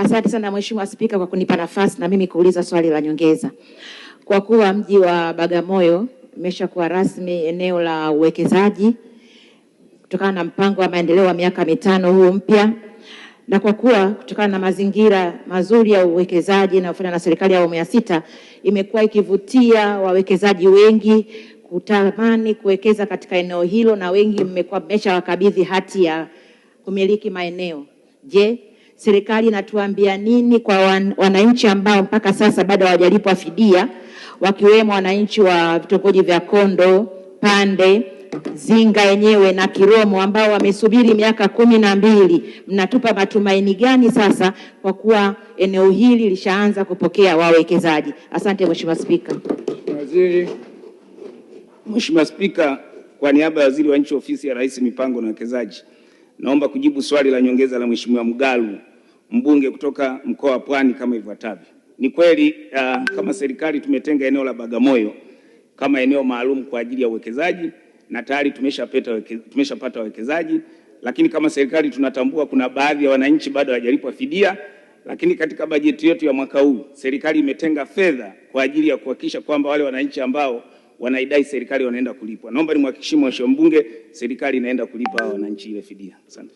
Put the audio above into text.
Asante sana Mheshimiwa Spika kwa kunipa nafasi na mimi kuuliza swali la nyongeza. Kwa kuwa mji wa Bagamoyo umeshakuwa rasmi eneo la uwekezaji kutokana na mpango wa maendeleo wa miaka 5 huu mpya, na kwa kuwa kutokana na mazingira mazuri ya uwekezaji na kufanya na serikali ya awamu ya 6 imekuwa ikivutia wawekezaji wengi kutamani kuwekeza katika eneo hilo, na wengi mmekuwa mmeshawakabidhi hati ya kumiliki maeneo. Je, serikali inatuambia nini kwa wananchi ambao mpaka sasa bado hawajalipwa fidia, wakiwemo wananchi wa vitongoji vya Kondo, Pande, Zinga yenyewe na Kiromo ambao wamesubiri miaka 12? Mnatupa matumaini gani sasa kwa kuwa eneo hili lishaanza kupokea wawekezaji? Asante Mheshimiwa Spika. Waziri. Mheshimiwa Spika, kwa niaba ya Waziri wa Nchi Ofisi ya Rais Mipango na Uwekezaji, naomba kujibu swali la nyongeza la Mheshimiwa Mgalu, mbunge kutoka mkoa wa Pwani kama ifuatavyo. Ni kweli kama serikali tumetenga eneo la Bagamoyo kama eneo maalum kwa ajili ya uwekezaji na tayari tumeshapata wawekezaji, lakini kama serikali tunatambua kuna baadhi ya wananchi bado hawajalipwa fidia, lakini katika bajeti yetu ya mwaka huu serikali imetenga fedha kwa ajili ya kuhakikisha kwamba wale wananchi ambao wanaidai serikali wanaenda kulipwa. Naomba nimhakikishie Mheshimiwa mbunge serikali inaenda kulipa wananchi ile fidia. Asante.